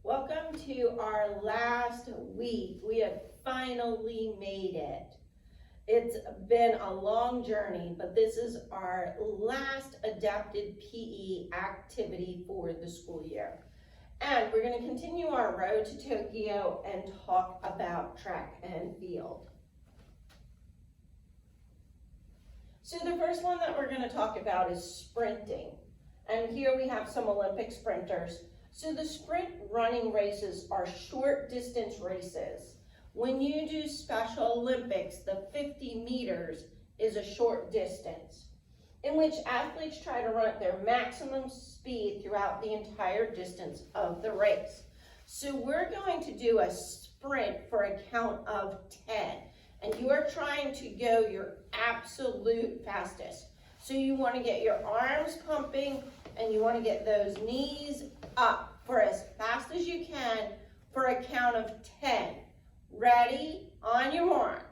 Welcome to our last week. We have finally made it. It's been a long journey, but this is our last adapted PE activity for the school year. And we're going to continue our road to Tokyo and talk about track and field. So the first one that we're going to talk about is sprinting. And here we have some Olympic sprinters. So the sprint running races are short distance races. When you do Special Olympics, the 50 meters is a short distance in which athletes try to run at their maximum speed throughout the entire distance of the race. So we're going to do a sprint for a count of 10, and you are trying to go your absolute fastest. So you want to get your arms pumping and you want to get those knees up for as fast as you can for a count of 10. Ready? On your mark.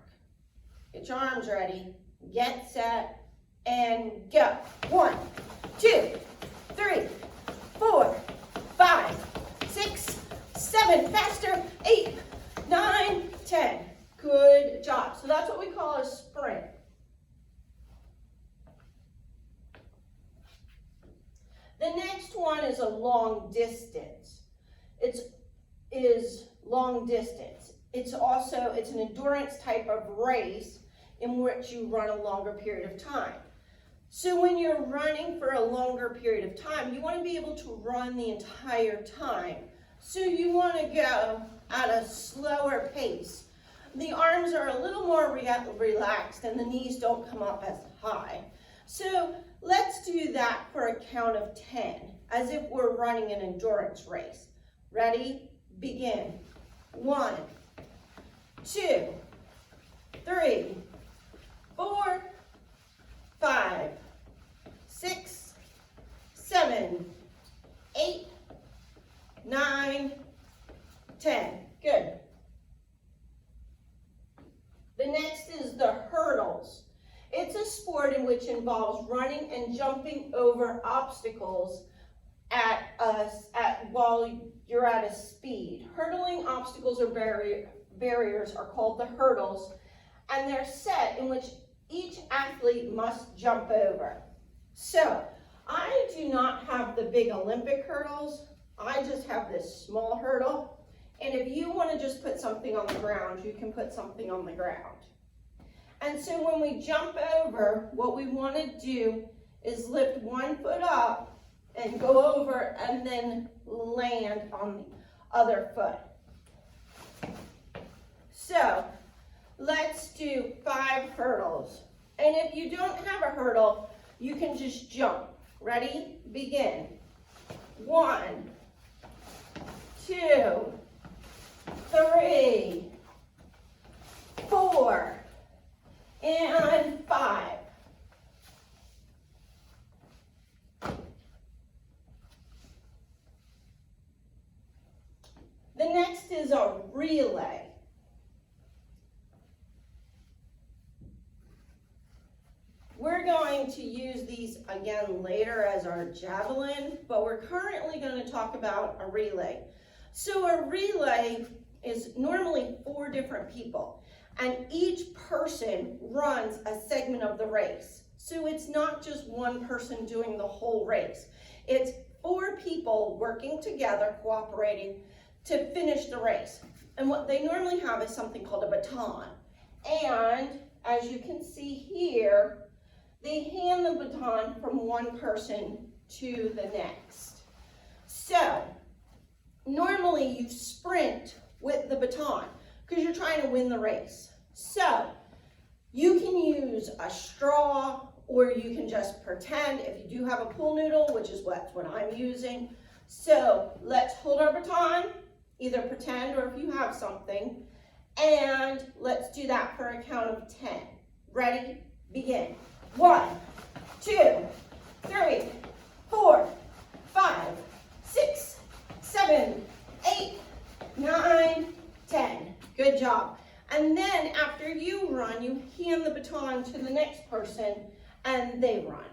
Get your arms ready. Get set and go. 1, 2, 3, 4, 5, 6, 7. Faster. 8, 9, 10. Good job. So that's what we call a sprint. The next one is a long distance. It's long distance. It's an endurance type of race in which you run a longer period of time. So when you're running for a longer period of time, you want to be able to run the entire time. So you want to go at a slower pace. The arms are a little more relaxed and the knees don't come up as high. So let's do that for a count of 10, as if we're running an endurance race. Ready? Begin. 1, 2, 3, 4, 5, 6, 7, 8, 9, 10. Good. The next is the hurdles. It's a sport in which involves running and jumping over obstacles while you're at a speed. Hurdling obstacles or barriers are called the hurdles, and they're set in which each athlete must jump over. So I do not have the big Olympic hurdles. I just have this small hurdle. And if you want to just put something on the ground, you can put something on the ground. And so when we jump over, what we want to do is lift one foot up and go over and then land on the other foot. So let's do 5 hurdles. And if you don't have a hurdle, you can just jump. Ready? Begin. 1, 2, 3, 4, and 5. The next is a relay. We're going to use these again later as our javelin, but we're currently going to talk about a relay. So a relay is normally 4 different people, and each person runs a segment of the race. So it's not just one person doing the whole race. It's 4 people working together, cooperating to finish the race. And what they normally have is something called a baton. And as you can see here, they hand the baton from one person to the next. So normally you sprint with the baton because you're trying to win the race. So you can use a straw, or you can just pretend if you do have a pool noodle, which is what I'm using. So let's hold our baton, either pretend or if you have something, and let's do that for a count of 10. Ready? Begin. 1, 2, 3, 4, 5, 6, 7, 8, 9, 10. Good job. And then after you run, you hand the baton to the next person and they run.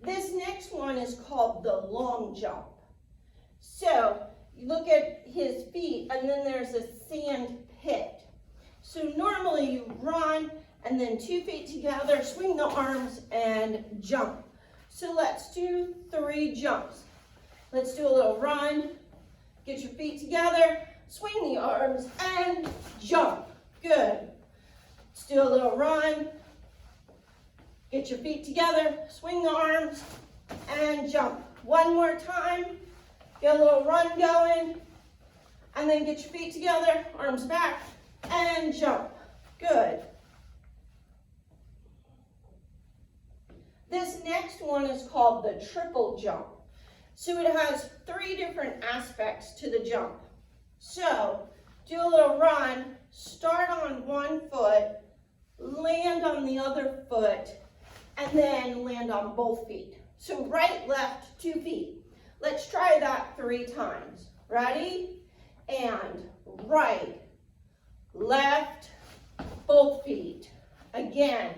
This next one is called the long jump. So you look at his feet and then there's a sand pit. So normally you run and then 2 feet together, swing the arms and jump. So let's do 3 jumps. Let's do a little run, get your feet together, swing the arms and jump. Good. Let's do a little run, get your feet together, swing the arms and jump. One more time, get a little run going, and then get your feet together, arms back and jump. Good. This next one is called the triple jump. So it has 3 different aspects to the jump. So do a little run, start on one foot, land on the other foot, and then land on both feet. So right, left, 2 feet. Let's try that 3 times. Ready? And right, left, both feet. Again,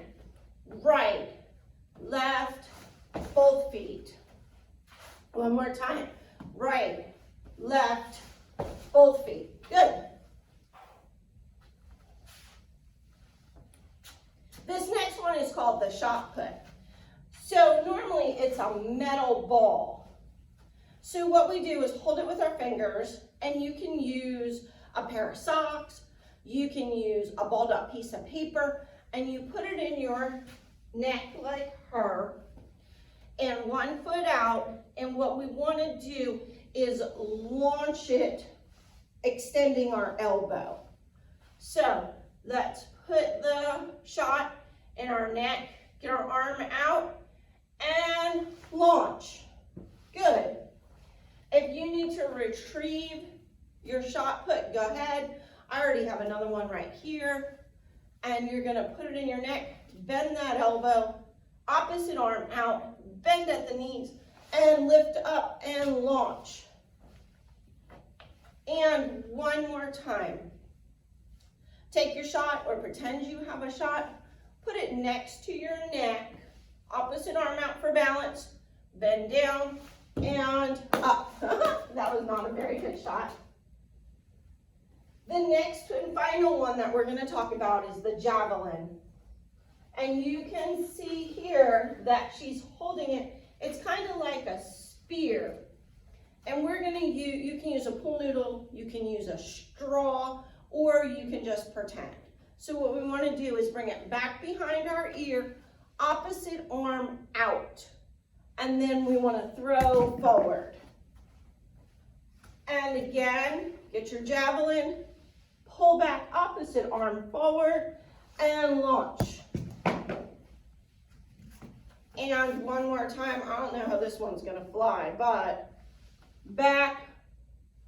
right, left, both feet. One more time. Right, left, both feet. Good. This next one is called the shot put. So normally it's a metal ball. So what we do is hold it with our fingers, and you can use a pair of socks, you can use a balled up piece of paper, and you put it in your neck like her, and 1 foot out, and what we want to do is launch it, extending our elbow. So let's put the shot in our neck, get our arm out, and launch. Good. If you need to retrieve your shot put, go ahead. I already have another one right here. And you're gonna put it in your neck, bend that elbow, opposite arm out, bend at the knees, and lift up and launch. And one more time. Take your shot, or pretend you have a shot, put it next to your neck, opposite arm out for balance, bend down and up. That was not a very good shot. The next and final one that we're going to talk about is the javelin. And you can see here that she's holding it. It's kind of like a spear. And we're going to use, you can use a pool noodle, you can use a straw, or you can just pretend. So what we want to do is bring it back behind our ear, opposite arm out. And then we want to throw forward. And again, get your javelin, pull back opposite arm forward, and launch. And one more time, I don't know how this one's going to fly, but back,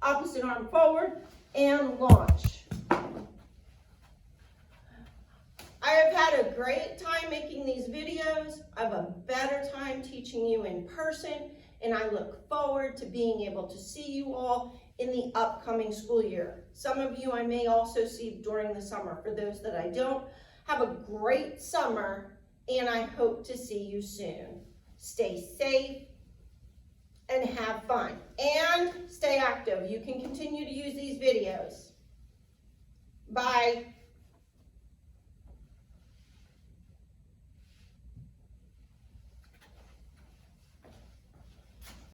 opposite arm forward, and launch. I have had a great time making these videos. I have a better time teaching you in person, and I look forward to being able to see you all in the upcoming school year. Some of you I may also see during the summer. For those that I don't, have a great summer, and I hope to see you soon. Stay safe and have fun, and stay active. You can continue to use these videos. Bye.